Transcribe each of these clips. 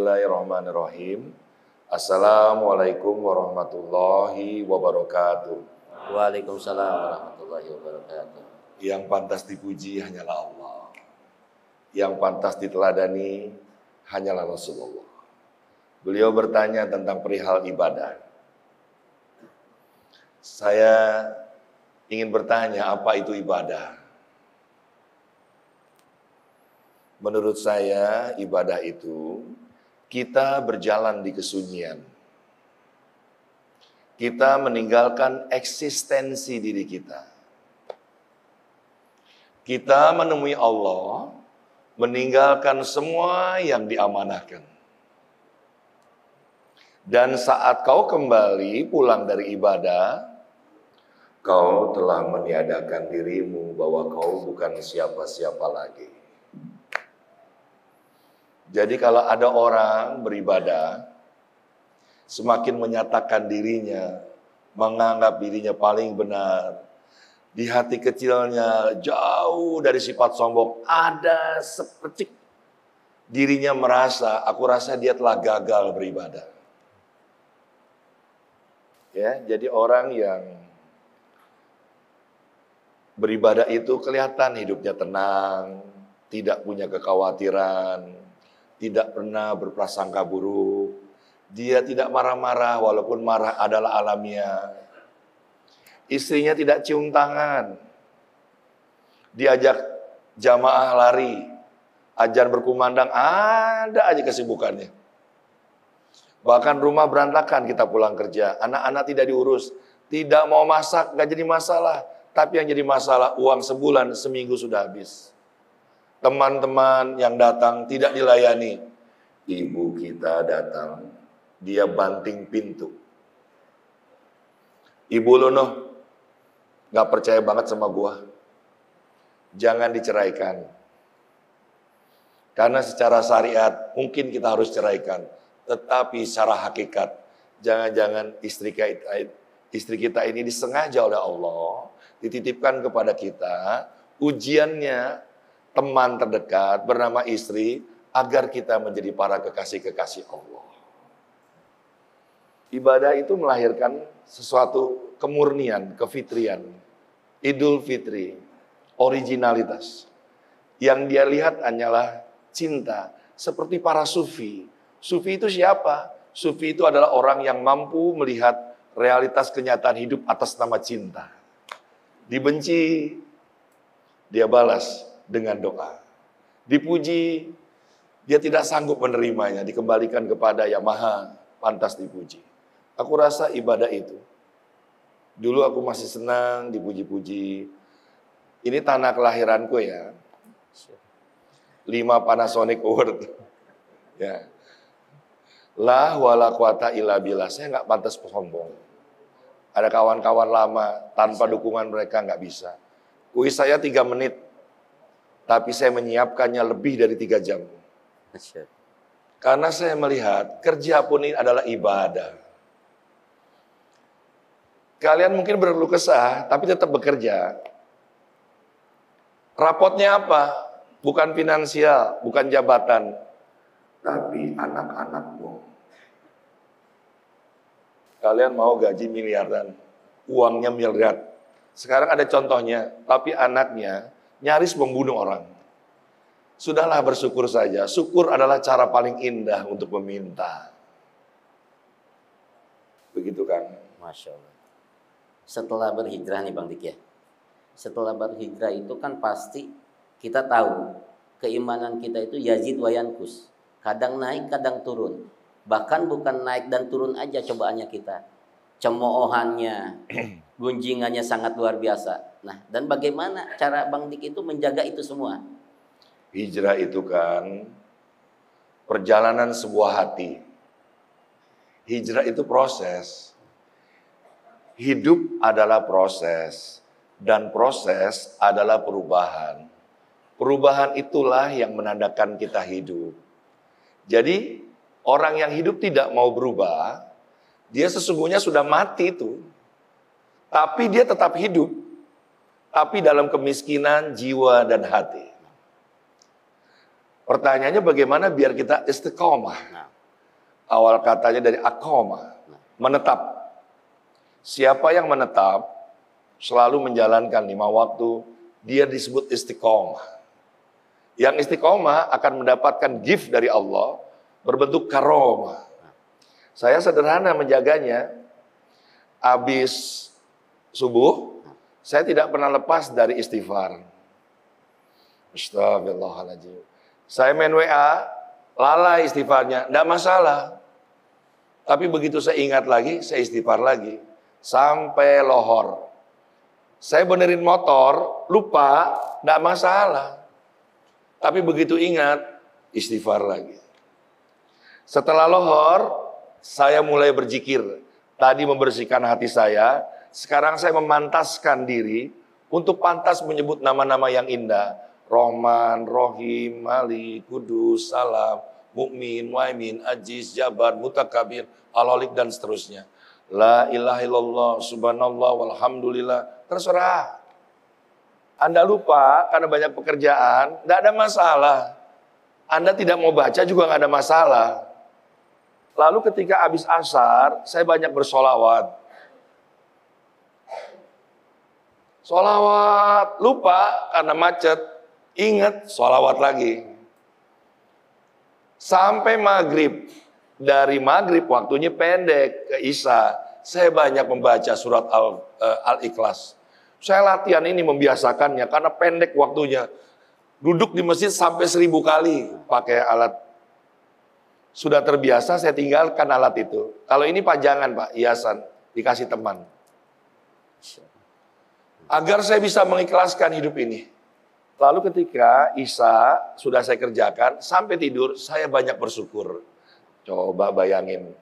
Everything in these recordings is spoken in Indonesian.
Bismillahirrahmanirrahim. Assalamualaikum warahmatullahi wabarakatuh. Waalaikumsalam warahmatullahi wabarakatuh. Yang pantas dipuji hanyalah Allah. Yang pantas diteladani hanyalah Rasulullah. Beliau bertanya tentang perihal ibadah. Saya ingin bertanya, apa itu ibadah? Menurut saya, ibadah itu kita berjalan di kesunyian. Kita meninggalkan eksistensi diri kita. Kita menemui Allah, meninggalkan semua yang diamanahkan. Dan saat kau kembali pulang dari ibadah, kau telah meniadakan dirimu bahwa kau bukan siapa-siapa lagi. Jadi kalau ada orang beribadah, semakin menyatakan dirinya, menganggap dirinya paling benar, di hati kecilnya jauh dari sifat sombong, ada seperti dirinya merasa, aku rasa dia telah gagal beribadah. Ya, jadi orang yang beribadah itu kelihatan hidupnya tenang, tidak punya kekhawatiran, tidak pernah berprasangka buruk. Dia tidak marah-marah walaupun marah adalah alamiah. Istrinya tidak cium tangan. Diajak jamaah lari, ajar berkumandang, ada aja kesibukannya. Bahkan rumah berantakan kita pulang kerja, anak-anak tidak diurus, tidak mau masak, gak jadi masalah. Tapi yang jadi masalah, uang sebulan, seminggu sudah habis. Teman-teman yang datang tidak dilayani. Ibu kita datang, dia banting pintu. Ibu Lono gak percaya banget sama gua. Jangan diceraikan. Karena secara syariat mungkin kita harus ceraikan. Tetapi secara hakikat, jangan-jangan istri kita ini disengaja oleh Allah, dititipkan kepada kita, ujiannya teman terdekat bernama istri, agar kita menjadi para kekasih-kekasih Allah. Ibadah itu melahirkan sesuatu kemurnian, kefitrian, Idul Fitri, originalitas. Yang dia lihat hanyalah cinta, seperti para sufi. Sufi itu siapa? Sufi itu adalah orang yang mampu melihat realitas kenyataan hidup atas nama cinta. Dibenci, dia balas dengan doa. Dipuji, dia tidak sanggup menerimanya, dikembalikan kepada yang maha pantas dipuji. Aku rasa ibadah itu, dulu aku masih senang dipuji-puji. Ini tanah kelahiranku ya. 5 Panasonic Award. Ya. La wala quwata illa billah. Saya nggak pantas sombong. Ada kawan-kawan lama, tanpa dukungan mereka nggak bisa. Kuis saya 3 menit. Tapi saya menyiapkannya lebih dari 3 jam. Karena saya melihat kerja pun ini adalah ibadah. Kalian mungkin berkeluh kesah, tapi tetap bekerja. Rapotnya apa? Bukan finansial, bukan jabatan, tapi anak-anakmu. Kalian mau gaji miliaran, uangnya miliar. Sekarang ada contohnya, tapi anaknya nyaris membunuh orang. Sudahlah bersyukur saja. Syukur adalah cara paling indah untuk meminta. Begitu kan? Masya Allah. Setelah berhijrah nih Bang Dik ya. Setelah berhijrah itu kan pasti kita tahu keimanan kita itu yazid wa yankus. Kadang naik, kadang turun. Bahkan bukan naik dan turun aja cobaannya kita. Cemoohannya, gunjingannya sangat luar biasa. Nah, dan bagaimana cara Bang Dik itu menjaga itu semua? Hijrah itu kan perjalanan sebuah hati. Hijrah itu proses. Hidup adalah proses. Dan proses adalah perubahan. Perubahan itulah yang menandakan kita hidup. Jadi orang yang hidup tidak mau berubah, dia sesungguhnya sudah mati itu. Tapi dia tetap hidup. Tapi dalam kemiskinan jiwa dan hati. Pertanyaannya bagaimana biar kita istiqomah. Awal katanya dari aqama, menetap. Siapa yang menetap, selalu menjalankan 5 waktu, dia disebut istiqomah. Yang istiqomah akan mendapatkan gift dari Allah berbentuk karomah. Saya sederhana menjaganya. Habis subuh, saya tidak pernah lepas dari istighfar. Astagfirullahaladzim. Saya main WA, lalai istighfarnya, tidak masalah. Tapi begitu saya ingat lagi, saya istighfar lagi. Sampai lohor. Saya benerin motor, lupa, tidak masalah. Tapi begitu ingat, istighfar lagi. Setelah lohor, saya mulai berzikir. Tadi membersihkan hati saya, sekarang saya memantaskan diri untuk pantas menyebut nama-nama yang indah. Rahman, Rahim, Malik, Kudus, Salam, Mukmin, Muhaimin, Aziz, Jabbar, Mutakabir, Al-Halik, dan seterusnya. La ilaha illallah, subhanallah, walhamdulillah. Terserah. Anda lupa karena banyak pekerjaan, tidak ada masalah. Anda tidak mau baca juga nggak ada masalah. Lalu ketika habis asar, saya banyak bersolawat. Solawat, lupa karena macet. Ingat, solawat lagi. Sampai maghrib. Dari maghrib waktunya pendek ke Isya. Saya banyak membaca surat Al-Ikhlas. Saya latihan ini membiasakannya karena pendek waktunya. Duduk di masjid sampai 1000 kali pakai alat. Sudah terbiasa, saya tinggalkan alat itu. Kalau ini pajangan Pak, hiasan, dikasih teman. Agar saya bisa mengikhlaskan hidup ini. Lalu ketika Isya sudah saya kerjakan, sampai tidur, saya banyak bersyukur. Coba bayangin,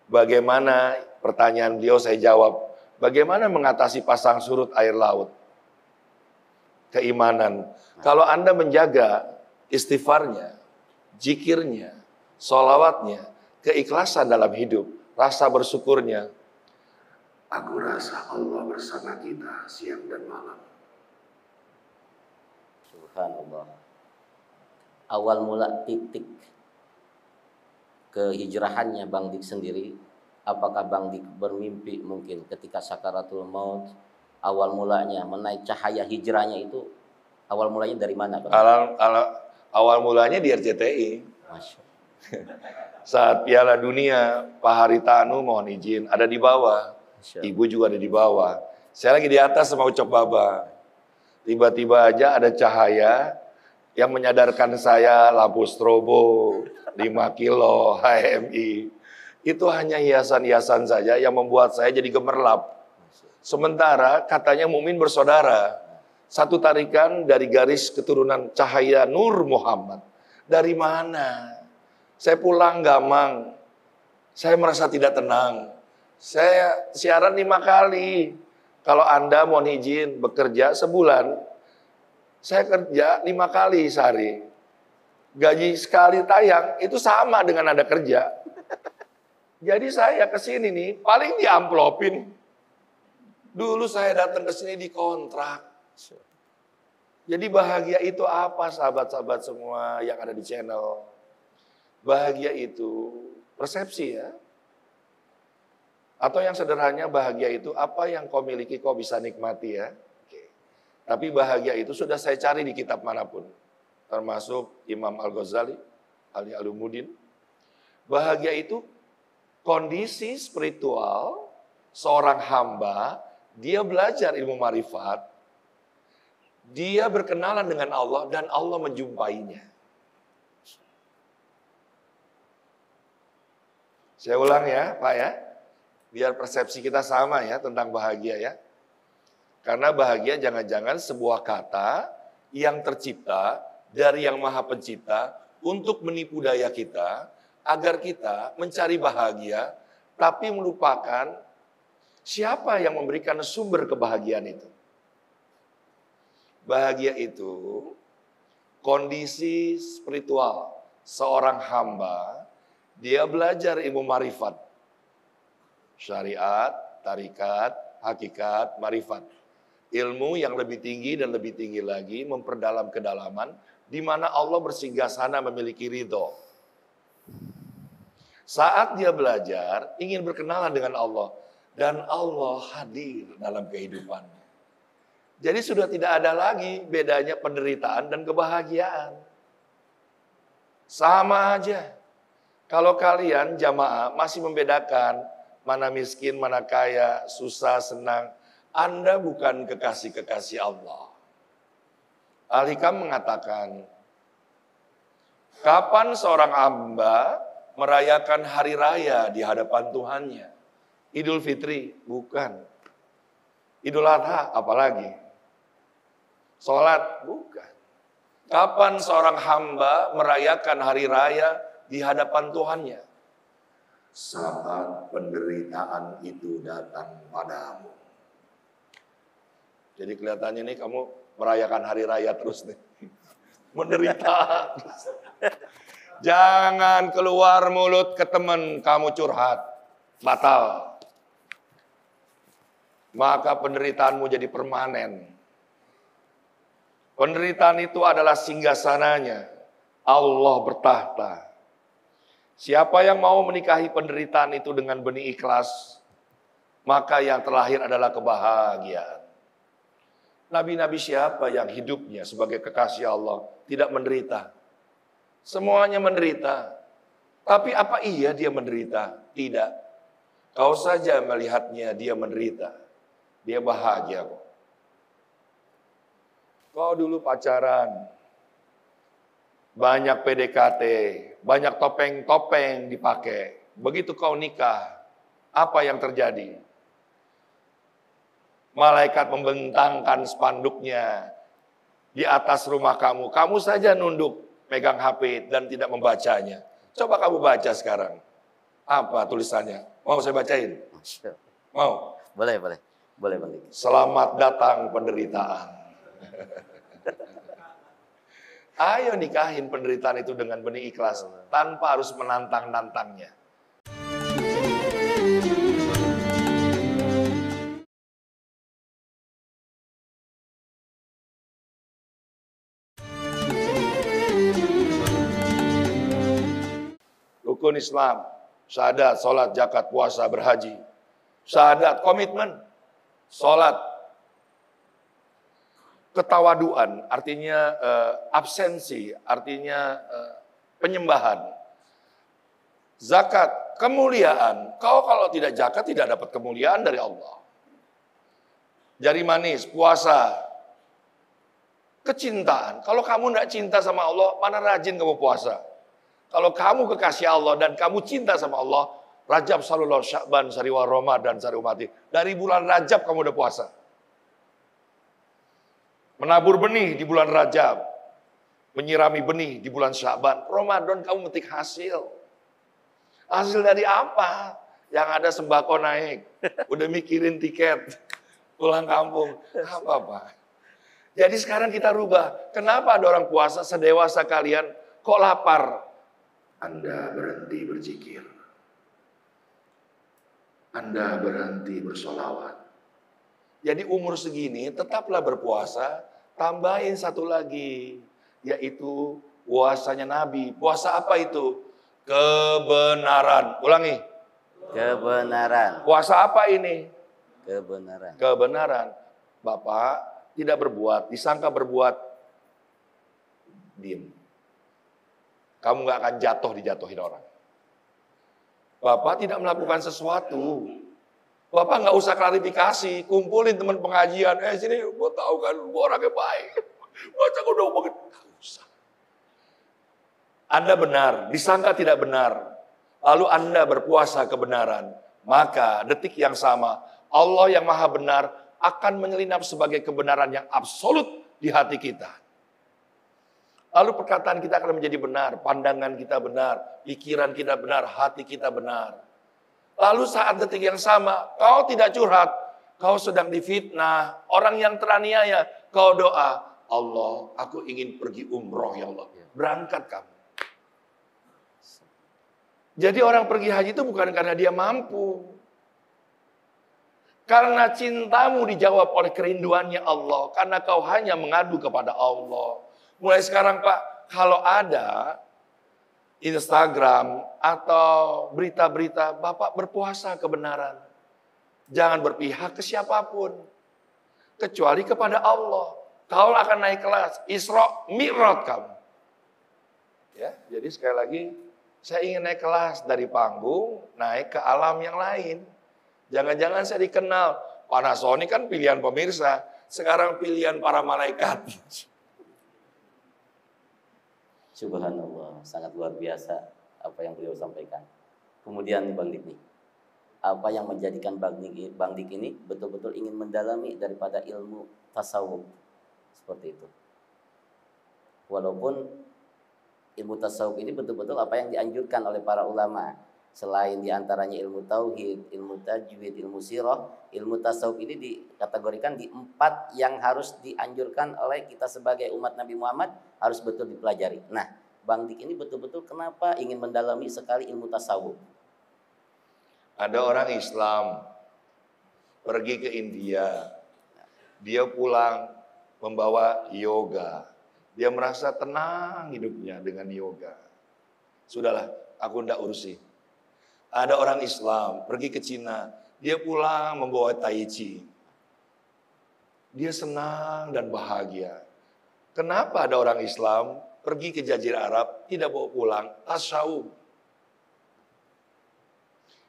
bagaimana pertanyaan beliau saya jawab. Bagaimana mengatasi pasang surut air laut? Keimanan. Kalau Anda menjaga istighfarnya, zikirnya, sholawatnya, keikhlasan dalam hidup, rasa bersyukurnya. Aku rasa Allah bersama kita siang dan malam. Subhanallah. Awal mula titik kehijrahannya Bang Dik sendiri, apakah Bang Dik bermimpi mungkin ketika sakaratul maut, awal mulanya menaik cahaya hijrahnya itu, awal mulanya dari mana Bang? Awal mulanya di RCTI. Masya Allah. Saat Piala Dunia, Pak Haritanu mohon izin, ada di bawah. Ibu juga ada di bawah. Saya lagi di atas sama Ucok Baba. Tiba-tiba aja ada cahaya yang menyadarkan saya, lampu strobo, 5 kilo, HMI. Itu hanya hiasan-hiasan saja yang membuat saya jadi gemerlap. Sementara katanya mukmin bersaudara. Satu tarikan dari garis keturunan cahaya Nur Muhammad. Dari mana? Saya pulang gamang. Saya merasa tidak tenang. Saya siaran 5 kali. Kalau Anda mohon izin bekerja sebulan, saya kerja 5 kali sehari. Gaji sekali tayang itu sama dengan Anda kerja. Jadi saya kesini nih paling diamplopin. Dulu saya datang ke sini dikontrak. Jadi bahagia itu apa sahabat-sahabat semua yang ada di channel? Bahagia itu persepsi ya. Atau yang sederhananya bahagia itu apa yang kau miliki kau bisa nikmati ya. Oke. Tapi bahagia itu sudah saya cari di kitab manapun. Termasuk Imam Al-Ghazali, Ali Alumuddin. Bahagia itu kondisi spiritual seorang hamba, dia belajar ilmu marifat, dia berkenalan dengan Allah dan Allah menjumpainya. Saya ulang ya Pak ya. Biar persepsi kita sama ya tentang bahagia ya. Karena bahagia jangan-jangan sebuah kata yang tercipta dari yang maha pencipta untuk menipu daya kita agar kita mencari bahagia tapi melupakan siapa yang memberikan sumber kebahagiaan itu. Bahagia itu kondisi spiritual seorang hamba, dia belajar ilmu marifat. Syariat, tarikat, hakikat, marifat. Ilmu yang lebih tinggi dan lebih tinggi lagi memperdalam kedalaman di mana Allah bersinggah sana memiliki ridho. Saat dia belajar, ingin berkenalan dengan Allah. Dan Allah hadir dalam kehidupannya. Jadi sudah tidak ada lagi bedanya penderitaan dan kebahagiaan. Sama aja. Kalau kalian jamaah masih membedakan mana miskin, mana kaya, susah, senang, Anda bukan kekasih-kekasih Allah. Al-Hikam mengatakan, kapan seorang hamba merayakan hari raya di hadapan Tuhannya? Idul Fitri? Bukan. Idul Adha? Apalagi? Sholat? Bukan. Kapan seorang hamba merayakan hari raya di hadapan Tuhannya? Saat penderitaan itu datang padamu. Jadi kelihatannya nih kamu merayakan hari raya terus nih. Menderita. Jangan keluar mulut ke teman kamu curhat. Batal. Maka penderitaanmu jadi permanen. Penderitaan itu adalah singgasananya. Allah bertahta. Siapa yang mau menikahi penderitaan itu dengan benih ikhlas, maka yang terlahir adalah kebahagiaan. Nabi-nabi siapa yang hidupnya sebagai kekasih Allah tidak menderita? Semuanya menderita. Tapi apa iya dia menderita? Tidak. Kau saja melihatnya dia menderita. Dia bahagia kok. Kau dulu pacaran, banyak PDKT, banyak topeng-topeng dipakai. Begitu kau nikah, apa yang terjadi? Malaikat membentangkan spanduknya di atas rumah kamu. Kamu saja nunduk, pegang HP dan tidak membacanya. Coba kamu baca sekarang. Apa tulisannya? Mau saya bacain? Mau? Boleh, boleh. Boleh, Bang Diki. Selamat datang penderitaan. Ayo nikahin penderitaan itu dengan benih ikhlas tanpa harus menantang-nantangnya. Rukun Islam, syahadat, sholat, zakat, puasa, berhaji. Syahadat, komitmen, sholat. Ketawaduan, artinya absensi, artinya penyembahan. Zakat, kemuliaan. Kau kalau tidak zakat tidak dapat kemuliaan dari Allah. Jari manis, puasa. Kecintaan. Kalau kamu tidak cinta sama Allah, mana rajin kamu puasa. Kalau kamu kekasih Allah dan kamu cinta sama Allah, Rajab, Salullah, Sya'ban, Sariwal, Ramadan, Sari Umati. Dari bulan Rajab kamu udah puasa. Menabur benih di bulan Rajab. Menyirami benih di bulan Sya'ban. Ramadan kamu metik hasil. Hasil dari apa? Yang ada sembako naik. Udah mikirin tiket. Pulang kampung. Apa-apa. Jadi sekarang kita rubah. Kenapa ada orang puasa sedewasa kalian kok lapar? Anda berhenti berzikir. Anda berhenti bersolawat. Jadi umur segini tetaplah berpuasa, tambahin satu lagi, yaitu puasanya Nabi. Puasa apa itu? Kebenaran. Ulangi. Kebenaran. Puasa apa ini? Kebenaran. Kebenaran. Bapak tidak berbuat, disangka berbuat, diem. Kamu gak akan dijatuhin orang. Bapak tidak melakukan sesuatu, Bapak nggak usah klarifikasi, kumpulin teman pengajian. Sini, gue tahu kan, gue orangnya baik. Baca gue dong banget. Nggak usah. Anda benar, disangka tidak benar. Lalu Anda berpuasa kebenaran. Maka detik yang sama, Allah yang maha benar akan menyelinap sebagai kebenaran yang absolut di hati kita. Lalu perkataan kita akan menjadi benar, pandangan kita benar, pikiran kita benar, hati kita benar. Lalu saat detik yang sama, kau tidak curhat, kau sedang difitnah, orang yang teraniaya, kau doa, Allah, aku ingin pergi umroh ya Allah. Berangkat kamu. Jadi orang pergi haji itu bukan karena dia mampu. Karena cintamu dijawab oleh kerinduannya Allah. Karena kau hanya mengadu kepada Allah. Mulai sekarang Pak, kalau ada Instagram atau berita-berita, Bapak berpuasa kebenaran. Jangan berpihak ke siapapun, kecuali kepada Allah. Kau akan naik kelas, Isra Mi'raj kamu. Ya, jadi sekali lagi, saya ingin naik kelas dari panggung, naik ke alam yang lain. Jangan-jangan saya dikenal, Panasonic kan pilihan pemirsa, sekarang pilihan para malaikat. Subhanallah, sangat luar biasa apa yang beliau sampaikan. Kemudian Bang Dik nih, apa yang menjadikan Bang Dik ini betul-betul ingin mendalami daripada ilmu tasawuf seperti itu. Walaupun ilmu tasawuf ini betul-betul apa yang dianjurkan oleh para ulama. Selain diantaranya ilmu tauhid, ilmu tajwid, ilmu sirah, ilmu tasawuf ini dikategorikan di 4 yang harus dianjurkan oleh kita sebagai umat Nabi Muhammad harus betul dipelajari. Nah, Bang Dik ini betul-betul kenapa ingin mendalami sekali ilmu tasawuf? Ada orang Islam pergi ke India, dia pulang membawa yoga. Dia merasa tenang hidupnya dengan yoga. Sudahlah, aku ndak urusi. Ada orang Islam pergi ke Cina, dia pulang membawa tai chi. Dia senang dan bahagia. Kenapa ada orang Islam pergi ke Jazirah Arab tidak bawa pulang tasawuf?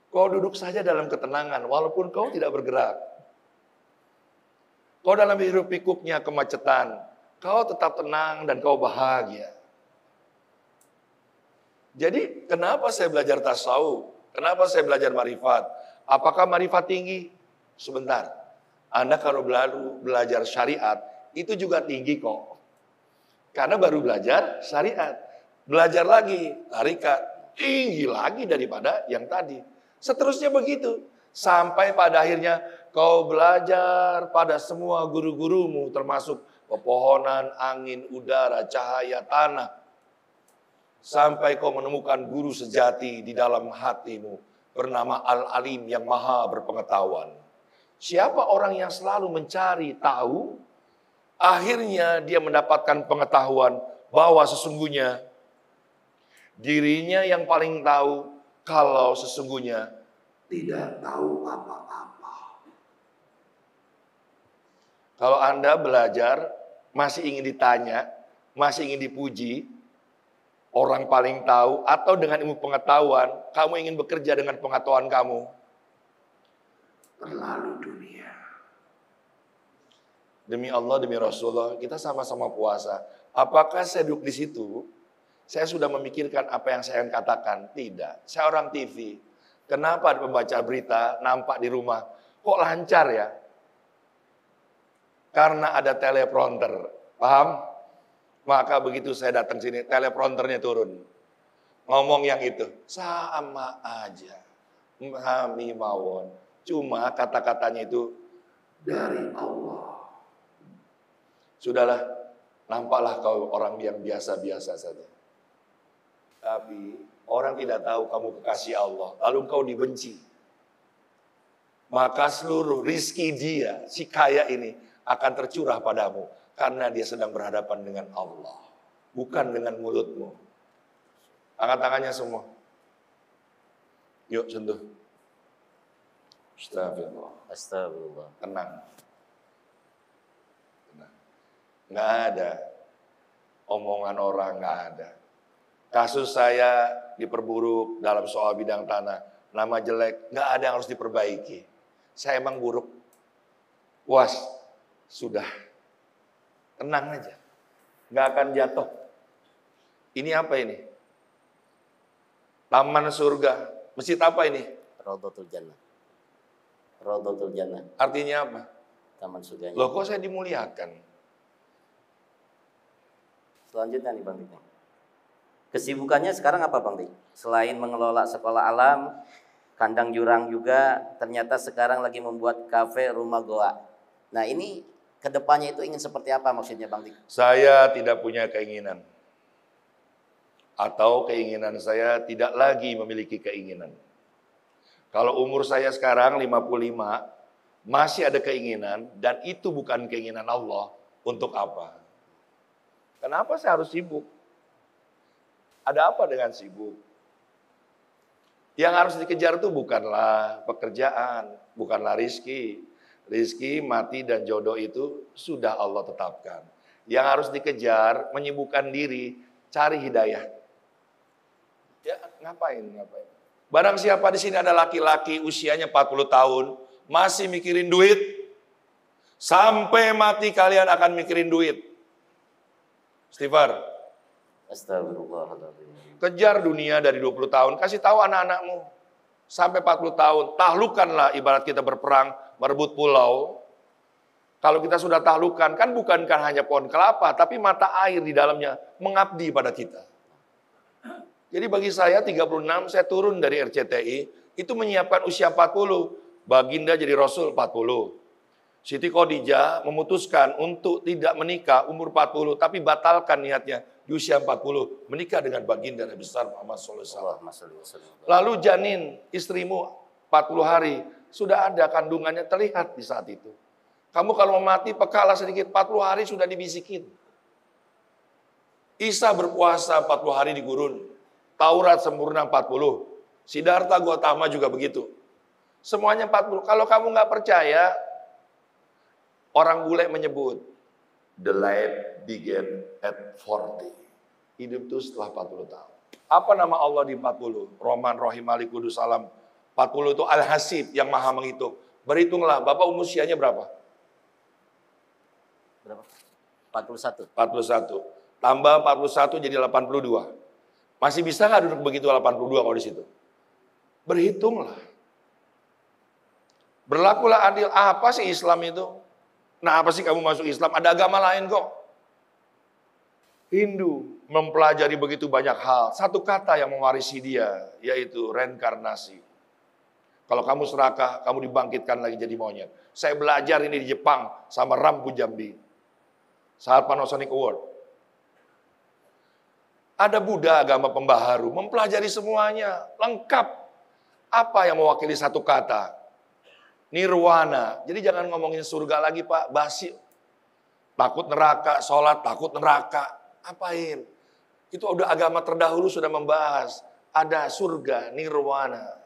Kau duduk saja dalam ketenangan walaupun kau tidak bergerak. Kau dalam hiruk pikuknya kemacetan, kau tetap tenang dan kau bahagia. Jadi kenapa saya belajar tasawuf? Kenapa saya belajar marifat? Apakah marifat tinggi? Sebentar. Anda kalau belajar syariat, itu juga tinggi kok. Karena baru belajar syariat. Belajar lagi, tarikat. Tinggi lagi daripada yang tadi. Seterusnya begitu. Sampai pada akhirnya kau belajar pada semua guru-gurumu. Termasuk pepohonan, angin, udara, cahaya, tanah. Sampai kau menemukan guru sejati di dalam hatimu. Bernama Al-Alim yang maha berpengetahuan. Siapa orang yang selalu mencari tahu, akhirnya dia mendapatkan pengetahuan bahwa sesungguhnya dirinya yang paling tahu kalau sesungguhnya tidak tahu apa-apa. Kalau Anda belajar, masih ingin ditanya, masih ingin dipuji, orang paling tahu, atau dengan ilmu pengetahuan, kamu ingin bekerja dengan pengetahuan kamu, terlalu dunia. Demi Allah, demi Rasulullah, kita sama-sama puasa. Apakah saya duduk di situ, saya sudah memikirkan apa yang saya akan katakan? Tidak. Saya orang TV. Kenapa pembaca berita nampak di rumah? Kok lancar ya? Karena ada teleprompter. Paham? Maka begitu saya datang sini, teleprompternya turun. Ngomong yang itu, sama aja. Kami mawon. Cuma kata-katanya itu dari Allah. Sudahlah, nampaklah kau orang yang biasa-biasa saja. Tapi orang tidak tahu kamu kekasih Allah, lalu kau dibenci. Maka seluruh rizki dia, si kaya ini, akan tercurah padamu. Karena dia sedang berhadapan dengan Allah. Bukan dengan mulutmu. Angkat tangannya semua. Yuk sentuh. Astagfirullah. Astagfirullah. Tenang. Tenang. Nggak ada. Omongan orang nggak ada. Kasus saya diperburuk dalam soal bidang tanah. Nama jelek. Nggak ada yang harus diperbaiki. Saya emang buruk. Puas. Sudah. Tenang aja. Nggak akan jatuh. Ini apa ini? Taman surga. Masjid apa ini? Raudhatul Jannah. Raudhatul Jannah. Artinya apa? Taman surganya. Loh kok saya dimuliakan? Selanjutnya nih Bang Dik. Kesibukannya sekarang apa Bang Dik? Selain mengelola sekolah alam, kandang jurang juga, ternyata sekarang lagi membuat kafe rumah goa. Nah ini kedepannya itu ingin seperti apa maksudnya Bang Dik? Saya tidak punya keinginan. Atau keinginan saya tidak lagi memiliki keinginan. Kalau umur saya sekarang 55, masih ada keinginan dan itu bukan keinginan Allah. Untuk apa? Kenapa saya harus sibuk? Ada apa dengan sibuk? Yang harus dikejar itu bukanlah pekerjaan, bukanlah rizki. Rizki, mati, dan jodoh itu sudah Allah tetapkan. Yang harus dikejar, menyibukkan diri, cari hidayah. Ya, ngapain? Barang siapa di sini ada laki-laki usianya 40 tahun, masih mikirin duit, sampai mati kalian akan mikirin duit. Istighfar. Astagfirullahaladzim. Kejar dunia dari 20 tahun, kasih tahu anak-anakmu. Sampai 40 tahun, taklukkanlah ibarat kita berperang, merebut pulau. Kalau kita sudah taklukkan, kan bukankah hanya pohon kelapa, tapi mata air di dalamnya mengabdi pada kita. Jadi bagi saya 36, saya turun dari RCTI, itu menyiapkan usia 40. Baginda jadi Rasul 40. Siti Khadijah memutuskan untuk tidak menikah umur 40, tapi batalkan niatnya di usia 40. Menikah dengan baginda Nabi besar Muhammad SAW. Lalu janin istrimu 40 hari, sudah ada kandungannya terlihat di saat itu. Kamu kalau mau mati, pekalah sedikit, 40 hari sudah dibisikin. Isa berpuasa 40 hari di gurun. Taurat sempurna 40. Siddhartha Gautama juga begitu. Semuanya 40. Kalau kamu nggak percaya, orang bule menyebut, the life began at 40. Hidup itu setelah 40 tahun. Apa nama Allah di 40? Rahman, Rahim, Malik, Qudus, Salam. 40 itu Al-Hasib yang maha menghitung. Berhitunglah, Bapak usianya berapa? Berapa? 41. 41. Tambah 41 jadi 82. Masih bisa nggak duduk begitu 82 kalau di situ? Berhitunglah. Berlakulah adil. Apa sih Islam itu? Nah, apa sih kamu masuk Islam? Ada agama lain kok. Hindu mempelajari begitu banyak hal. Satu kata yang mewarisi dia, yaitu reinkarnasi. Kalau kamu serakah, kamu dibangkitkan lagi jadi monyet. Saya belajar ini di Jepang sama Rampu Jambi. Saat Panasonic Award. Ada Buddha, agama pembaharu, mempelajari semuanya, lengkap. Apa yang mewakili satu kata? Nirwana. Jadi jangan ngomongin surga lagi Pak, basi. Takut neraka, sholat, takut neraka. Apain? Itu udah agama terdahulu sudah membahas. Ada surga, nirwana.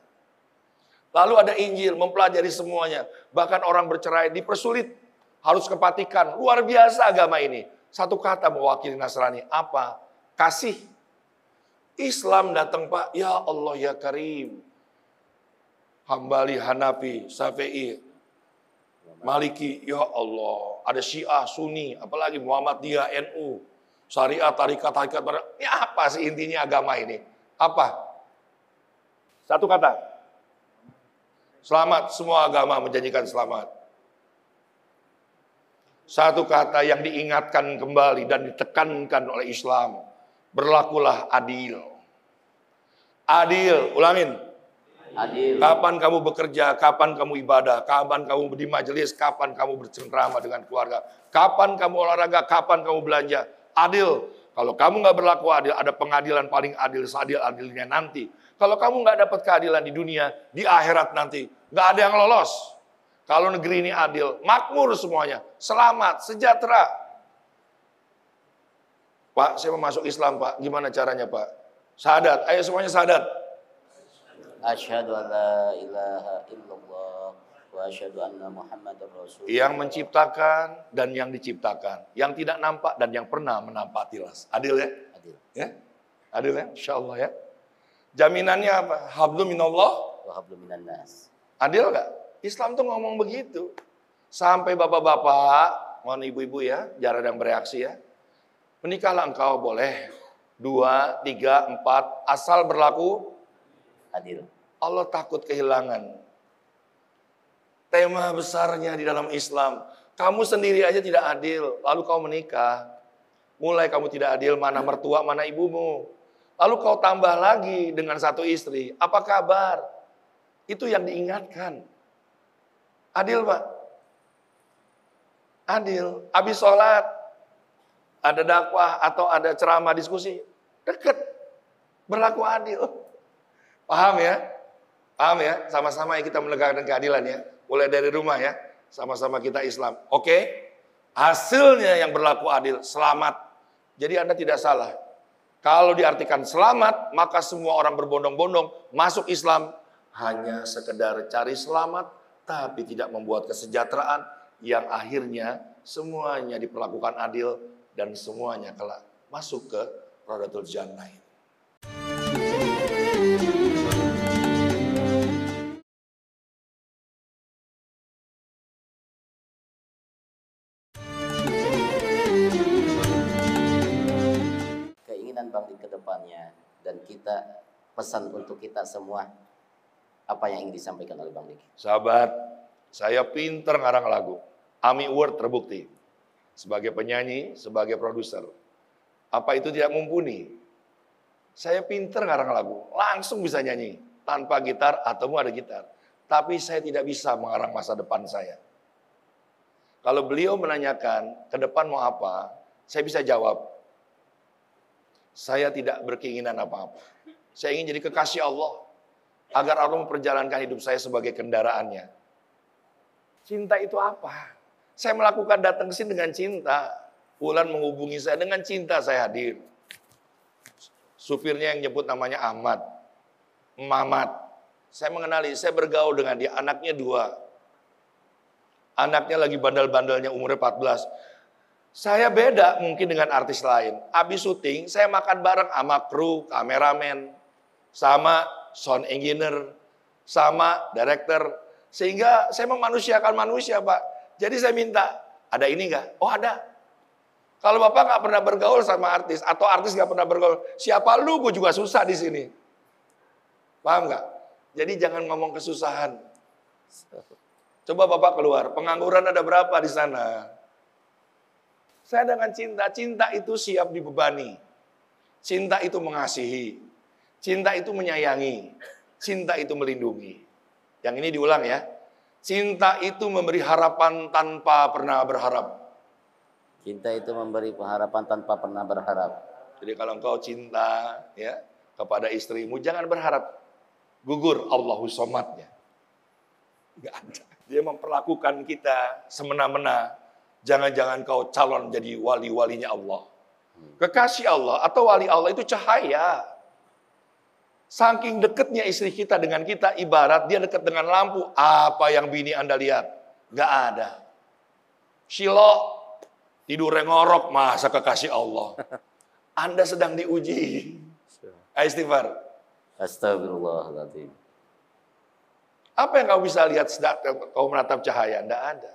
Lalu ada Injil, mempelajari semuanya. Bahkan orang bercerai dipersulit. Harus kepatikan. Luar biasa agama ini. Satu kata mewakili Nasrani. Apa? Kasih. Islam datang Pak. Ya Allah ya Karim. Hambali, Hanafi, Syafi'i, Maliki, ya Allah. Ada Syiah, Sunni, apalagi Muhammadiyah, NU, Syariat, Tarikat. Ini apa sih intinya agama ini? Apa? Satu kata. Selamat, semua agama menjanjikan selamat. Satu kata yang diingatkan kembali dan ditekankan oleh Islam. Berlakulah adil. Adil, ulangin. Adil. Kapan kamu bekerja, kapan kamu ibadah, kapan kamu di majelis, kapan kamu bercengkrama dengan keluarga, kapan kamu olahraga, kapan kamu belanja. Adil. Kalau kamu nggak berlaku adil, ada pengadilan paling adil, seadil-adilnya nanti. Kalau kamu nggak dapat keadilan di dunia, di akhirat nanti, nggak ada yang lolos. Kalau negeri ini adil, makmur semuanya, selamat, sejahtera. Pak, saya mau masuk Islam Pak, gimana caranya Pak? Syahadat, ayo semuanya syahadat. Asyhadu an la ilaha illallah wa asyhadu anna Muhammadar Rasulullah. Yang menciptakan dan yang diciptakan, yang tidak nampak dan yang pernah menampak tilas. Adil ya? Adil. Ya? Adil ya? Insyaallah ya. Jaminannya apa? Hablum minallah Wa hablum minan nas. Adil nggak? Islam tuh ngomong begitu. Sampai bapak-bapak, mohon ibu-ibu ya, jarang yang bereaksi ya. Menikahlah engkau boleh 2, 3, 4 asal berlaku Adil. Allah takut kehilangan. Tema besarnya di dalam Islam, kamu sendiri aja tidak adil, lalu kau menikah. Mulai kamu tidak adil, mana mertua, mana ibumu. Lalu kau tambah lagi dengan satu istri, apa kabar? Itu yang diingatkan. Adil Pak? Adil. Habis sholat, ada dakwah atau ada ceramah diskusi, dekat. Berlaku adil. Paham ya? Paham ya? Sama-sama ya kita menegakkan keadilan ya. Mulai dari rumah ya. Sama-sama kita Islam. Oke? Hasilnya yang berlaku adil, selamat. Jadi Anda tidak salah. Kalau diartikan selamat, maka semua orang berbondong-bondong masuk Islam hanya sekedar cari selamat, tapi tidak membuat kesejahteraan yang akhirnya semuanya diperlakukan adil dan semuanya kelak masuk ke Raudatul Jannah. Keinginan Bang Dik ke depannya dan kita pesan untuk kita semua, apa yang ingin disampaikan oleh Bang Dik? Sahabat, saya pinter ngarang lagu. AMI Award terbukti. Sebagai penyanyi, sebagai produser. Apa itu tidak mumpuni? Saya pinter ngarang lagu, langsung bisa nyanyi. Tanpa gitar atau ada gitar. Tapi saya tidak bisa mengarang masa depan saya. Kalau beliau menanyakan, ke depan mau apa? Saya bisa jawab, saya tidak berkeinginan apa-apa. Saya ingin jadi kekasih Allah. Agar Allah memperjalankan hidup saya sebagai kendaraannya. Cinta itu apa? Saya melakukan datang ke sini dengan cinta. Wulan menghubungi saya dengan cinta, saya hadir. Supirnya yang nyebut namanya Ahmad. Mamat. Saya mengenali, saya bergaul dengan dia. Anaknya 2. Anaknya lagi bandel-bandelnya, umurnya 14. Saya beda mungkin dengan artis lain. Habis syuting, saya makan bareng sama kru, kameramen, sama sound engineer, sama director. Sehingga saya memanusiakan manusia, Pak. Jadi saya minta, ada ini enggak? Oh ada. Kalau Bapak nggak pernah bergaul sama artis, atau artis nggak pernah bergaul, siapa lu? Gue juga susah di sini. Paham nggak? Jadi jangan ngomong kesusahan. Coba Bapak keluar, pengangguran ada berapa di sana? Saya dengan cinta, cinta itu siap dibebani. Cinta itu mengasihi. Cinta itu menyayangi. Cinta itu melindungi. Yang ini diulang ya. Cinta itu memberi harapan tanpa pernah berharap. Cinta itu memberi pengharapan tanpa pernah berharap. Jadi kalau engkau cinta ya kepada istrimu, jangan berharap gugur Allahu Somadnya. Enggak ada. Dia memperlakukan kita semena-mena. Jangan-jangan kau calon jadi wali-walinya Allah. Kekasih Allah atau wali Allah itu cahaya. Saking dekatnya istri kita dengan kita, ibarat dia dekat dengan lampu. Apa yang bini Anda lihat? Enggak ada. Shilo tidur ngorok, masa kekasih Allah. Anda sedang diuji. Istighfar. Astagfirullahaladzim. Apa yang kau bisa lihat sedang kau menatap cahaya? Tidak ada.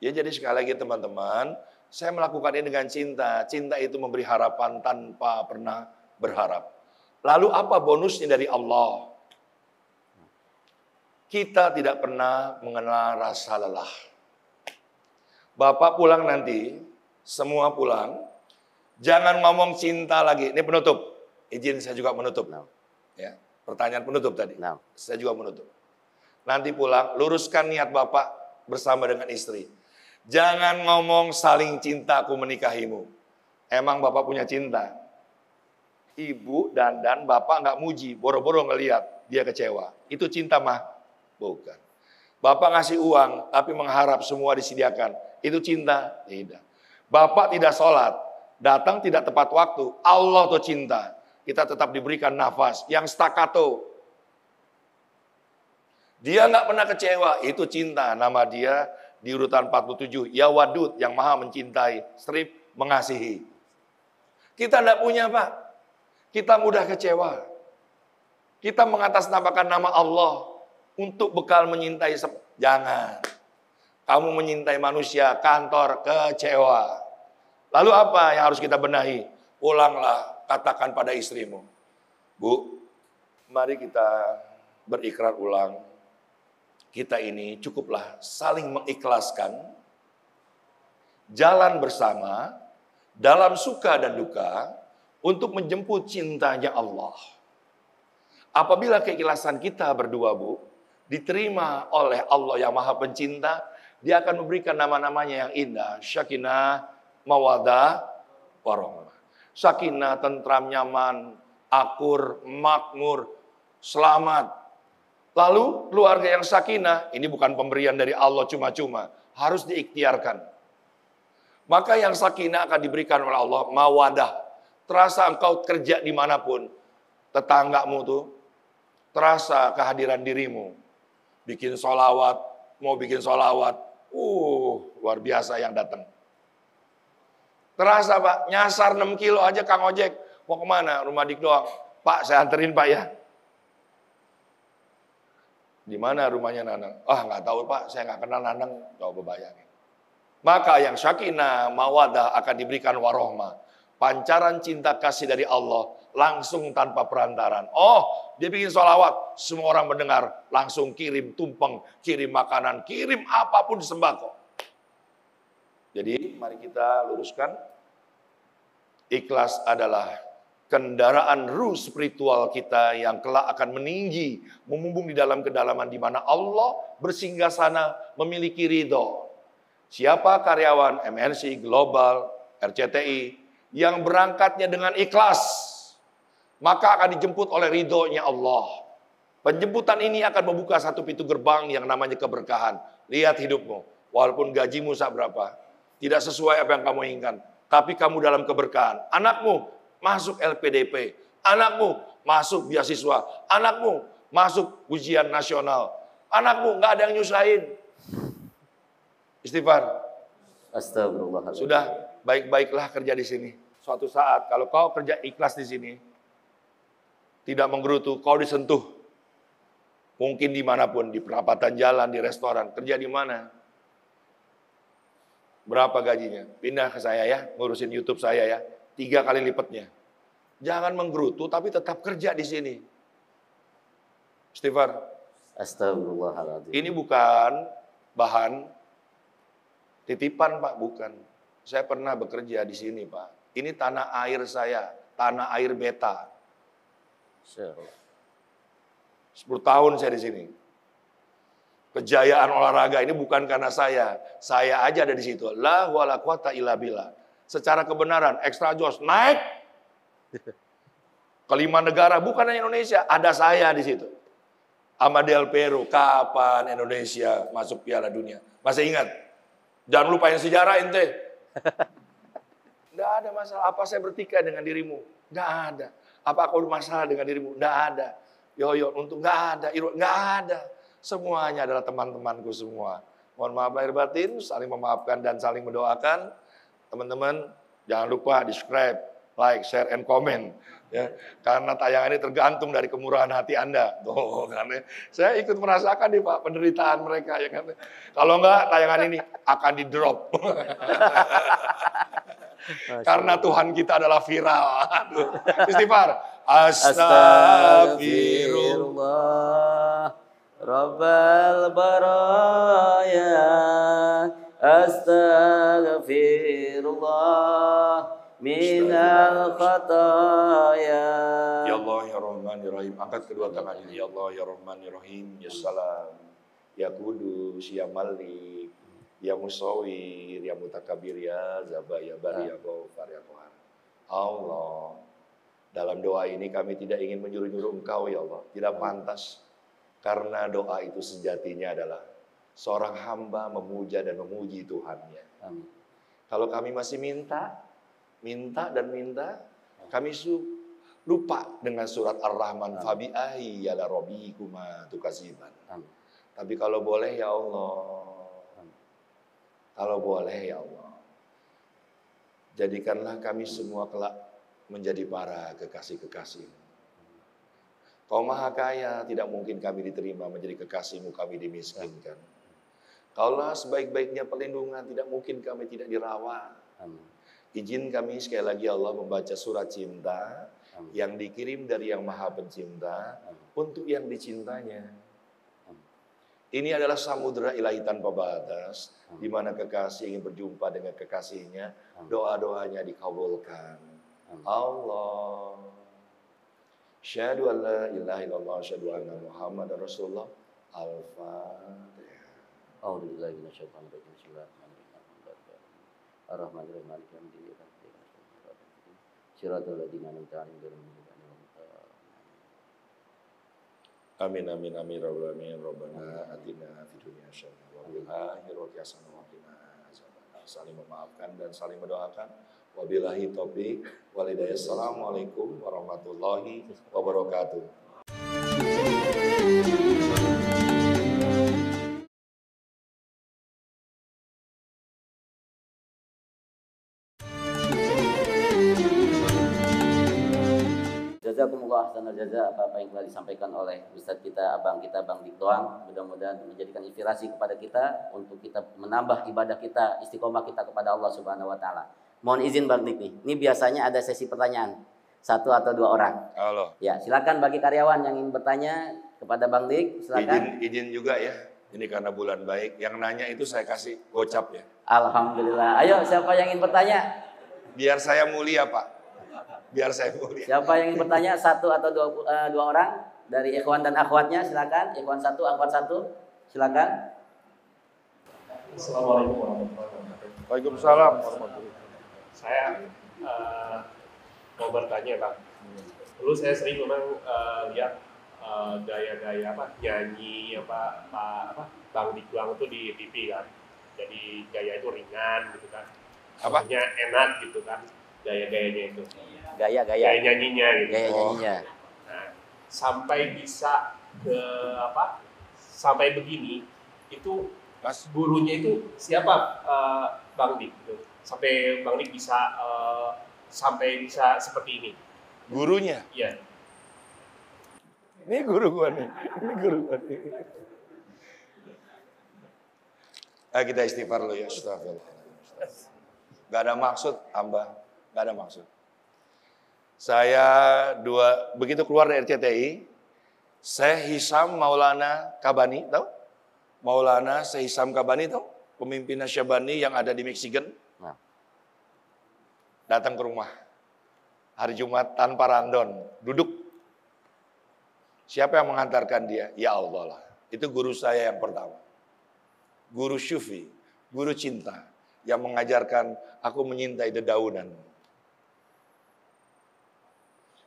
Ya jadi sekali lagi teman-teman, saya melakukan ini dengan cinta. Cinta itu memberi harapan tanpa pernah berharap. Lalu apa bonusnya dari Allah? Kita tidak pernah mengenal rasa lelah. Bapak pulang nanti, semua pulang. Jangan ngomong cinta lagi. Ini penutup. Izin saya juga menutup. Ya, pertanyaan penutup tadi. Saya juga menutup. Nanti pulang, luruskan niat Bapak bersama dengan istri. Jangan ngomong saling cinta aku menikahimu. Emang Bapak punya cinta? Ibu dan Bapak nggak muji, boro-boro ngelihat dia kecewa. Itu cinta mah? Bukan. Bapak ngasih uang, tapi mengharap semua disediakan. Itu cinta? Tidak. Bapak tidak sholat, datang tidak tepat waktu. Allah tuh cinta. Kita tetap diberikan nafas yang staccato. Dia nggak pernah kecewa, itu cinta. Nama dia di urutan 47. Ya Wadud, yang maha mencintai. Strip, mengasihi. Kita nggak punya, Pak. Kita mudah kecewa. Kita mengatasnamakan nama Allah untuk bekal menyintai. Jangan. Kamu menyintai manusia, kantor, kecewa. Lalu apa yang harus kita benahi? Pulanglah, katakan pada istrimu. Bu, mari kita berikrar ulang. Kita ini cukuplah saling mengikhlaskan. Jalan bersama, dalam suka dan duka, untuk menjemput cintanya Allah. Apabila keikhlasan kita berdua, Bu, diterima oleh Allah yang maha pencinta, dia akan memberikan nama-namanya yang indah. Syakinah, mawadah, warahmah. Sakinah, tentram, nyaman, akur, makmur, selamat. Lalu keluarga yang sakinah, ini bukan pemberian dari Allah cuma-cuma, harus diikhtiarkan. Maka yang sakinah akan diberikan oleh Allah, mawadah. Terasa engkau kerja dimanapun, tetanggamu tuh, terasa kehadiran dirimu. Bikin solawat, mau bikin solawat, luar biasa yang datang. Terasa Pak, nyasar 6 kilo aja Kang Ojek. Mau kemana? Rumah Dik doang. Pak, saya anterin Pak ya. Di mana rumahnya Nanang? Nggak tahu Pak, saya nggak kenal Nanang. Coba bayangin. Maka yang syakinah, mawadah akan diberikan warohmah. Pancaran cinta kasih dari Allah langsung tanpa perantaran. Dia bikin sholawat, semua orang mendengar, langsung kirim tumpeng, kirim makanan, kirim apapun sembako. Jadi mari kita luruskan, ikhlas adalah kendaraan ruh spiritual kita yang kelak akan meninggi, memumbung di dalam kedalaman di mana Allah bersinggah sana memiliki ridho. Siapa karyawan MNC, Global, RCTI yang berangkatnya dengan ikhlas, maka akan dijemput oleh ridhonya Allah. Penjemputan ini akan membuka satu pintu gerbang yang namanya keberkahan. Lihat hidupmu, walaupun gajimu berapa, tidak sesuai apa yang kamu inginkan, tapi kamu dalam keberkahan. Anakmu masuk LPDP, anakmu masuk beasiswa, anakmu masuk ujian nasional, anakmu nggak ada yang nyusahin. Istighfar. Astagfirullahaladzim. Sudah, baik-baiklah kerja di sini. Suatu saat kalau kau kerja ikhlas di sini, tidak menggerutu, kau disentuh. Mungkin dimanapun, di perapatan jalan, di restoran, kerja di mana? Berapa gajinya? Pindah ke saya ya, ngurusin YouTube saya ya. 3 kali lipatnya. Jangan menggerutu, tapi tetap kerja di sini. Istighfar. Astagfirullahaladzim. Ini bukan bahan titipan Pak, bukan. Saya pernah bekerja di sini Pak. Ini tanah air saya, tanah air beta. 10 tahun saya di sini. Kejayaan olahraga ini bukan karena saya aja ada di situ. La wala quwata illa billah. Secara kebenaran, extra joss naik. Kelima negara, bukan hanya Indonesia, ada saya di situ. Amadel Peru, kapan Indonesia masuk Piala Dunia? Masih ingat? Jangan lupain sejarah ente. Nggak ada masalah. Apa saya bertikai dengan dirimu? Nggak ada. Apa aku bermasalah dengan dirimu? Nggak ada. Yoyo, untuk nggak ada. Nggak ada. Semuanya adalah teman-temanku semua. Mohon maaf lahir batin, saling memaafkan dan saling mendoakan. Teman-teman, jangan lupa di subscribe, like, share, and comment. Ya, karena tayangan ini tergantung dari kemurahan hati Anda. Tuh, karena saya ikut merasakan nih Pak penderitaan mereka ya kan. Kalau enggak tayangan ini akan di drop. Karena Tuhan kita adalah viral. Aduh. Istighfar. Astagfirullah Rabbal baraya. Astagfirullah minal khataya. Ya Allah ya Rahman ya Rahim. Angkat kedua tangan ini. Ya Allah ya Rahman ya Rahim. Ya Salam. Ya Kudus. Ya Malik. Ya Musawir. Ya Mutakabir. Ya Zabah. Ya Bari. Ya Ghafar. Ya Qahar. Allah, dalam doa ini kami tidak ingin menyuruh-nyuruh Engkau ya Allah. Tidak pantas. Karena doa itu sejatinya adalah seorang hamba memuja dan memuji Tuhannya. Amin. Kalau kami masih minta dan minta, kami lupa dengan surat Ar-Rahman. Fabi'ahi yala rabbikuma tukadziban. Tapi kalau boleh ya Allah, kalau boleh ya Allah, jadikanlah kami semua kelak menjadi para kekasih-kekasih-Mu. Kau maha kaya, tidak mungkin kami diterima menjadi kekasih-Mu, kami dimiskinkan. Kaulah sebaik-baiknya perlindungan, tidak mungkin kami tidak dirawat. Izin kami sekali lagi Allah membaca surat cinta yang dikirim dari Yang Maha Pencinta untuk yang dicintanya. Ini adalah samudera ilahi tanpa batas, di mana kekasih ingin berjumpa dengan kekasihnya, doa-doanya dikabulkan. Allah. Syahadu an la ilaha illallah, syahadu anna Muhammadar Rasulullah. Al-Fatihah. A'udzubillahi minasyaitonir rajim. Bismillahirrahmanirrahim. Ar-Rahmanir-Rahim. Maliki yaumiddin. Shiratal ladzina an'amta 'alaihim ghairil maghdubi 'alaihim waladdallin. Amin amin amin rabbana rabbana atina fid dunya hasanah wa fil akhirati hasanah wa qina adzabannar. Saling memaafkan dan saling mendoakan. Wabillahi taufik wal hidayah. Assalamualaikum warahmatullahi wabarakatuh. Jazakumullah ahsanal jaza apa yang telah disampaikan oleh Ustadz kita, abang kita, Bang Dik Doang. Mudah-mudahan menjadikan inspirasi kepada kita untuk kita menambah ibadah kita, istiqomah kita kepada Allah Subhanahu wa taala. Mohon izin Bang Dik nih. Ini biasanya ada sesi pertanyaan. 1 atau 2 orang. Halo. Ya, silakan bagi karyawan yang ingin bertanya kepada Bang Dik, silakan. Izin juga ya. Ini karena bulan baik. Yang nanya itu saya kasih gocap ya. Alhamdulillah. Ayo, siapa yang ingin bertanya? Biar saya mulia, Pak. Biar saya mulia. Siapa yang ingin bertanya? 1 atau 2 orang dari ikhwan dan akhwatnya, silakan. Ikhwan 1, akhwat 1, silakan. Assalamualaikum warahmatullahi wabarakatuh. Waalaikumsalam warahmatullahi wabarakatuh. Saya mau bertanya, Bang. Dulu saya sering memang lihat gaya-gaya nyanyi Bang Dik Doang itu di TV kan. Jadi gaya itu ringan gitu kan. Maksudnya enak gitu kan. Gaya-gayanya itu. Gaya nyanyinya gitu. Gaya nyanyinya. Nah, sampai bisa sampai begini itu gurunya itu siapa, Bang Dik gitu. Sampai Bang Dik bisa sampai bisa seperti ini. Gurunya? Iya. Ini guru gua nih. Ini guru gua nih. Kita istighfar dulu ya. Astagfirullah. Gak ada maksud, hamba. Gak ada maksud. Saya begitu keluar dari RCTI, saya Hisam Maulana Kabani, tahu? Maulana Hisam Kabani, tahu? Pemimpin Syabani yang ada di Michigan. Datang ke rumah. Hari Jumat tanpa randon, duduk. Siapa yang mengantarkan dia? Ya Allah lah. Itu guru saya yang pertama. Guru syufi, guru cinta. Yang mengajarkan aku menyintai dedaunan.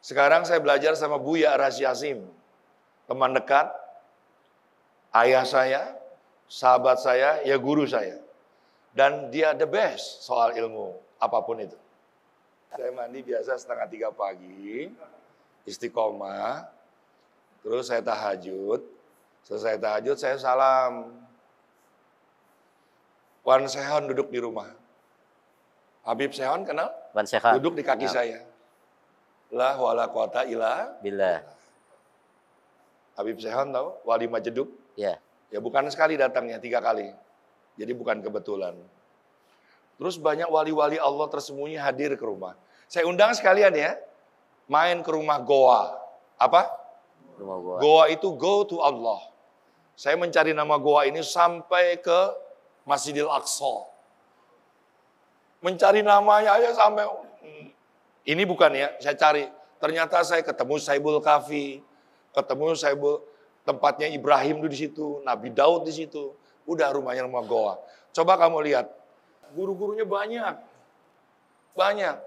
Sekarang saya belajar sama Buya Rasyasim. Teman dekat, ayah saya, sahabat saya, ya guru saya. Dan dia the best soal ilmu, apapun itu. Saya mandi biasa 2:30 pagi, istiqomah, terus saya tahajud. Selesai tahajud, saya salam. Wan Sehon duduk di rumah. Habib Sehon kenal? Wan Sehon. Duduk di kaki saya. La wala quwata illa billah. Habib Sehon tahu? Wali Majeduk. Ya. Ya bukan sekali datangnya, 3 kali. Jadi bukan kebetulan. Terus banyak wali-wali Allah tersembunyi hadir ke rumah. Saya undang sekalian ya, main ke rumah Goa. Apa? Rumah Goa. Goa itu go to Allah. Saya mencari nama Goa ini sampai ke Masjidil Aqsa. Mencari namanya aja sampai, ini bukan ya, saya cari. Ternyata saya ketemu Saibul Kafi, ketemu tempatnya Ibrahim di situ, Nabi Daud di situ. Udah rumahnya rumah Goa. Coba kamu lihat. Guru-gurunya banyak. Banyak.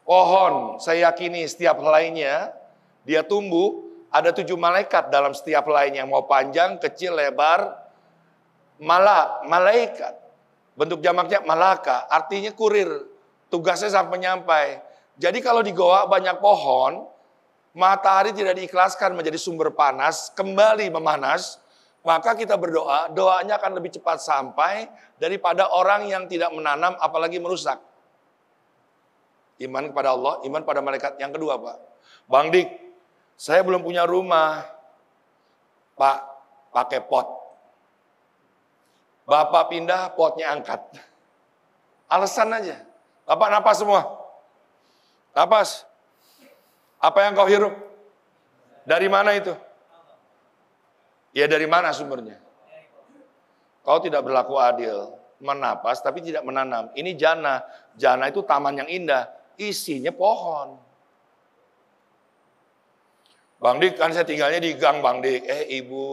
Pohon, saya yakini setiap helainya, dia tumbuh, ada 7 malaikat dalam setiap helainya. Mau panjang, kecil, lebar, malaikat. Bentuk jamaknya malaka, artinya kurir. Tugasnya sampai nyampai. Jadi kalau di Goa banyak pohon, matahari tidak diikhlaskan menjadi sumber panas, kembali memanas, maka kita berdoa, doanya akan lebih cepat sampai daripada orang yang tidak menanam apalagi merusak. Iman kepada Allah, iman pada malaikat. Yang kedua, Pak. Bang Dik, saya belum punya rumah. Pak, pakai pot. Bapak pindah, potnya angkat. Alasan aja. Bapak napas semua. Napas. Apa yang kau hirup? Dari mana itu? Ya dari mana sumbernya? Kau tidak berlaku adil. Menapas tapi tidak menanam. Ini jannah. Jannah itu taman yang indah. Isinya pohon. Bang Dik, kan saya tinggalnya di gang Bang Dik. Ibu,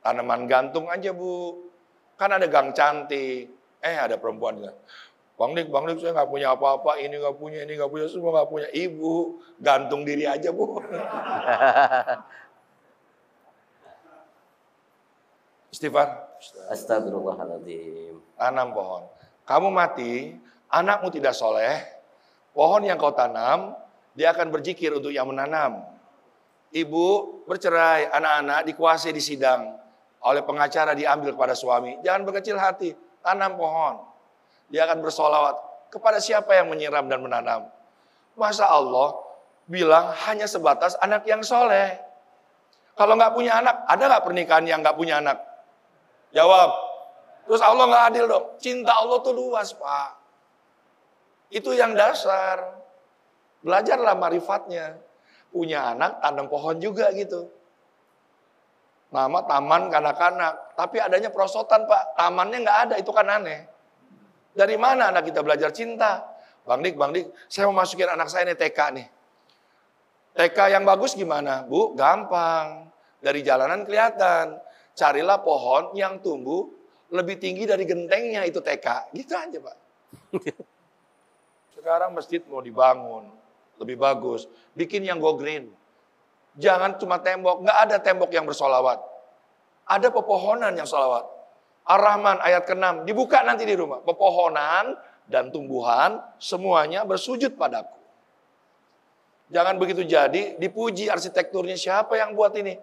tanaman gantung aja bu. Kan ada gang cantik. Ada perempuan. Bang Dik, saya nggak punya apa-apa. Ini nggak punya, semua nggak punya. Ibu, gantung diri aja bu. Istighfar. Astagfirullahaladzim. Tanam pohon. Kamu mati, anakmu tidak soleh, Pohon yang kau tanam, dia akan berzikir untuk yang menanam. Ibu bercerai, anak-anak dikuasai di sidang. Oleh pengacara diambil kepada suami. Jangan berkecil hati, tanam pohon. Dia akan bersolawat. Kepada siapa yang menyiram dan menanam? Masa Allah bilang hanya sebatas anak yang soleh. Kalau nggak punya anak, ada nggak pernikahan yang nggak punya anak? Jawab. Terus Allah nggak adil dong. Cinta Allah tuh luas, Pak. Itu yang dasar. Belajarlah marifatnya. Punya anak, tanam pohon juga gitu. Nama taman kanak-kanak. Tapi adanya perosotan, Pak. Tamannya nggak ada, itu kan aneh. Dari mana anak kita belajar cinta? Bang Dik, saya mau masukin anak saya nih TK nih. TK yang bagus gimana? Bu, gampang. Dari jalanan kelihatan. Carilah pohon yang tumbuh lebih tinggi dari gentengnya, itu TK. Gitu aja, Pak. Sekarang masjid mau dibangun. Lebih bagus. Bikin yang go green. Jangan cuma tembok. Nggak ada tembok yang bersolawat. Ada pepohonan yang solawat. Ar-Rahman ayat ke-6. Dibuka nanti di rumah. Pepohonan dan tumbuhan semuanya bersujud padaku. Jangan begitu jadi, dipuji arsitekturnya, siapa yang buat ini.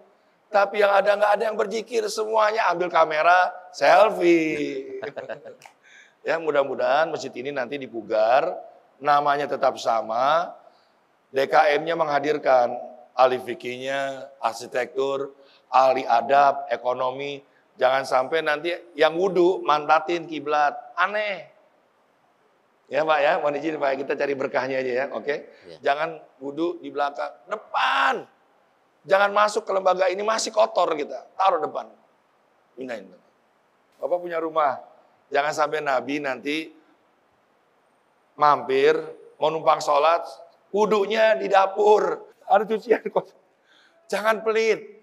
Tapi yang ada nggak ada yang berzikir, semuanya ambil kamera, selfie. Ya, mudah-mudahan masjid ini nanti dipugar, namanya tetap sama, DKM-nya menghadirkan ahli fikihnya, arsitektur, ahli adab, ekonomi. Jangan sampai nanti yang wudu mantatin kiblat, aneh. Ya Pak ya, mohon izin Pak, kita cari berkahnya aja ya, oke? Ya. Jangan wudu di belakang, depan. Jangan masuk ke lembaga ini masih kotor kita, taruh depan. Pindahin. Bapak punya rumah, jangan sampai Nabi nanti mampir, mau numpang sholat, wudunya di dapur, ada cucian kotor. Jangan pelit.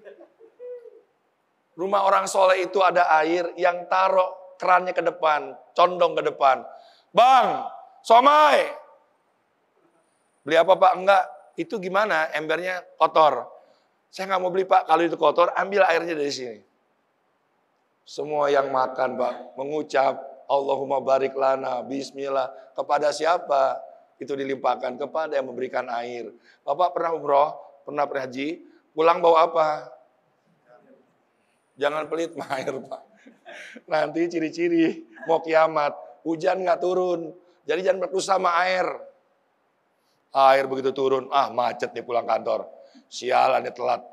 Rumah orang soleh itu ada air yang taruh kerannya ke depan, condong ke depan. Bang, somai. Beli apa Pak? Enggak. Itu gimana? Embernya kotor. Saya nggak mau beli Pak. Kalau itu kotor, ambil airnya dari sini. Semua yang makan Pak, mengucap Allahumma barik lana, bismillah. Kepada siapa? Itu dilimpahkan kepada yang memberikan air. Bapak pernah umroh, pernah haji, pulang bawa apa? Jangan pelit air Pak. Nanti ciri-ciri mau kiamat, hujan nggak turun. Jadi jangan berkuasa sama air. Air begitu turun, macet nih pulang kantor. Sialan nih telat.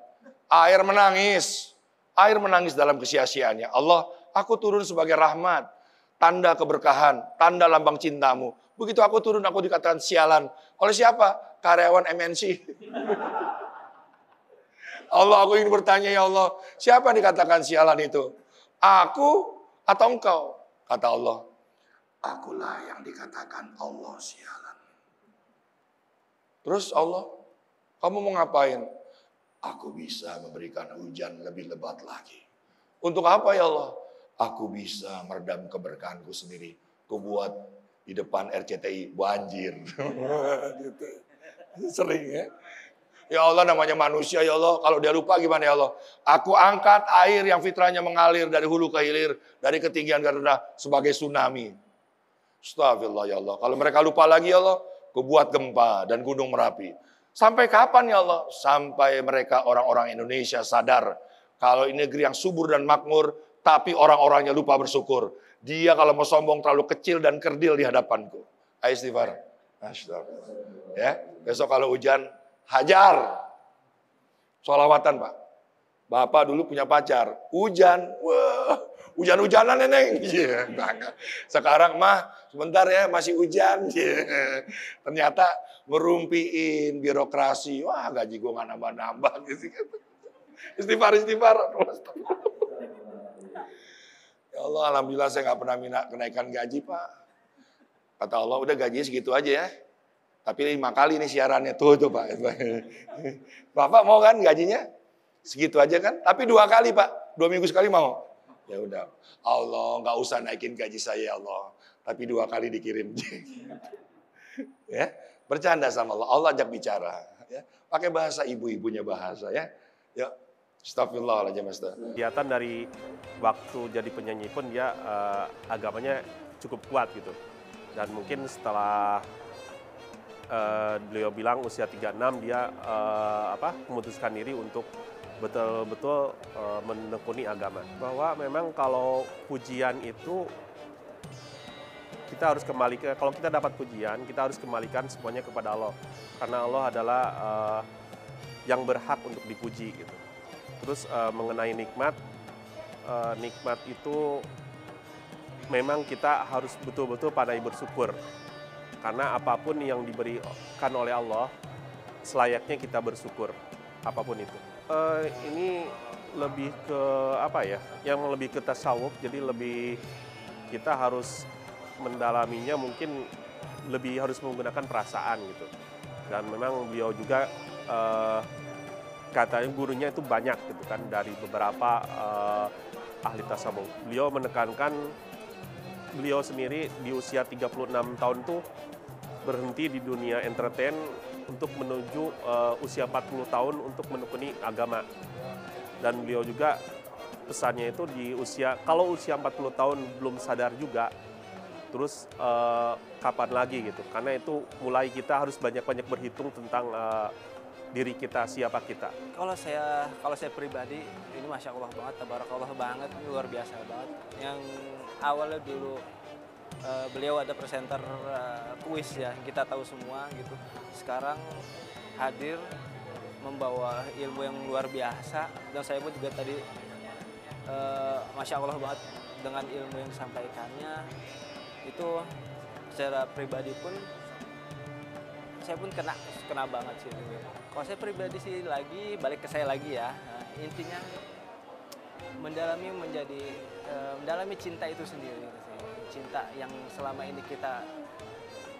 Air menangis. Air menangis dalam kesia-siaannya. Allah, aku turun sebagai rahmat. Tanda keberkahan, tanda lambang cintamu. Begitu aku turun, aku dikatakan sialan. Oleh siapa? Karyawan MNC. Allah, aku ingin bertanya ya Allah, siapa yang dikatakan sialan itu? Aku atau engkau? Kata Allah, akulah yang dikatakan Allah sialan. Terus Allah, kamu mau ngapain? Aku bisa memberikan hujan lebih lebat lagi. Untuk apa ya Allah? Aku bisa meredam keberkahanku sendiri. Ku buat di depan RCTI banjir. Gitu. Sering ya. Ya Allah, namanya manusia ya Allah. Kalau dia lupa gimana ya Allah? Aku angkat air yang fitrahnya mengalir dari hulu ke hilir, dari ketinggian ke rendah sebagai tsunami. Astagfirullah ya Allah. Kalau mereka lupa lagi ya Allah, aku buat gempa dan gunung Merapi. Sampai kapan ya Allah? Sampai mereka orang-orang Indonesia sadar kalau ini negeri yang subur dan makmur, tapi orang-orangnya lupa bersyukur. Dia kalau mau sombong terlalu kecil dan kerdil di hadapanku. Ayo istighfar. Astagfirullah. Ya, besok kalau hujan hajar. Sholawatan Pak. Bapak dulu punya pacar. Hujan. Wah, hujan-hujanan neneng. Sekarang mah sebentar ya masih hujan. Ternyata merumpiin birokrasi. Wah gaji gue gak nambah-nambah. Istighfar. Ya Allah, alhamdulillah saya gak pernah minta kenaikan gaji Pak. Kata Allah udah gajinya segitu aja ya. Tapi 5 kali nih siarannya tuh Pak. Bapak mau kan gajinya? Segitu aja kan? Tapi 2 kali Pak. 2 minggu sekali mau? Ya udah. Allah nggak usah naikin gaji saya ya Allah. Tapi 2 kali dikirim. Ya, bercanda sama Allah. Allah ajak bicara. Ya, pakai bahasa ibu-ibunya bahasa ya. Ya, astagfirullahaladzim. Kegiatan dari waktu jadi penyanyi pun dia agamanya cukup kuat gitu. Dan mungkin setelah beliau bilang usia 36 dia memutuskan diri untuk betul-betul menekuni agama. Bahwa memang kalau pujian itu kita harus kalau kita dapat pujian, kita harus kembalikan semuanya kepada Allah. Karena Allah adalah yang berhak untuk dipuji gitu. Terus mengenai nikmat itu memang kita harus betul-betul pandai bersyukur. Karena apapun yang diberikan oleh Allah, selayaknya kita bersyukur, apapun itu. Ini lebih ke yang lebih ke tasawuf, jadi lebih kita harus mendalaminya, mungkin lebih harus menggunakan perasaan gitu. Dan memang beliau juga katanya gurunya itu banyak gitu kan, dari beberapa ahli tasawuf. Beliau menekankan, beliau sendiri di usia 36 tahun tuh berhenti di dunia entertain untuk menuju usia 40 tahun untuk menekuni agama. Dan beliau juga pesannya itu kalau usia 40 tahun belum sadar juga, terus kapan lagi gitu. Karena itu mulai kita harus banyak-banyak berhitung tentang diri kita, siapa kita. Kalau saya pribadi, ini Masya Allah banget, tabarakallah banget, luar biasa banget. Yang awalnya dulu beliau ada presenter kuis ya, kita tahu semua gitu. Sekarang hadir membawa ilmu yang luar biasa, dan saya pun juga tadi Masya Allah banget dengan ilmu yang disampaikannya. Itu secara pribadi pun saya pun kena banget sih. Kalau saya pribadi sih lagi balik ke saya lagi ya. Nah, intinya mendalami cinta itu sendiri. Cinta yang selama ini kita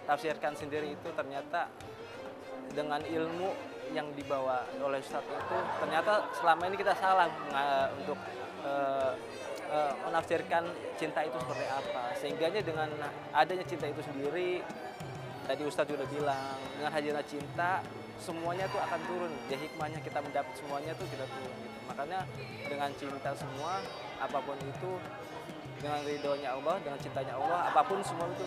tafsirkan sendiri itu ternyata dengan ilmu yang dibawa oleh Ustadz itu ternyata selama ini kita salah untuk menafsirkan cinta itu seperti apa. Sehingganya dengan adanya cinta itu sendiri, tadi Ustadz sudah bilang, dengan hadirnya cinta semuanya tuh akan turun. Ya hikmahnya kita mendapat semuanya tuh kita turun gitu. Makanya dengan cinta semua, apapun itu, dengan ridhonya Allah, dengan cintanya Allah, apapun semua itu,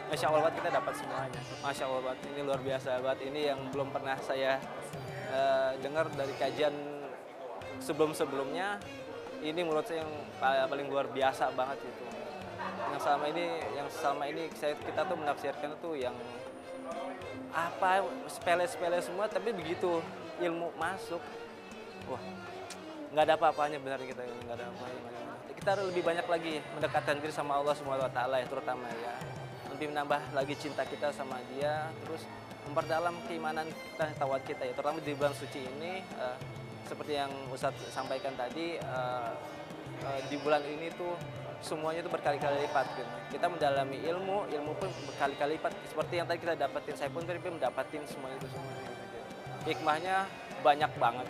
Masya Allah kita dapat semuanya. Masya Allah ini luar biasa banget. Ini yang belum pernah saya dengar dari kajian sebelum-sebelumnya. Ini menurut saya yang paling luar biasa banget itu. Yang selama ini kita tuh menafsirkan itu yang sepele-sepele semua, tapi begitu ilmu masuk, wah nggak ada apa-apanya, benar kita nggak ada apa-apanya. Kita harus lebih banyak lagi mendekatkan diri sama Allah Subhanahu wa Ta'ala ya, terutama ya, lebih menambah lagi cinta kita sama Dia, terus memperdalam keimanan kita, tauhid kita ya, terutama di bulan suci ini. Seperti yang Ustadz sampaikan tadi, di bulan ini tuh semuanya itu berkali-kali lipat gitu. Kita mendalami ilmu pun berkali-kali lipat. Seperti yang tadi kita dapetin, saya pun mendapatkan semuanya itu semua. Gitu. Hikmahnya banyak banget.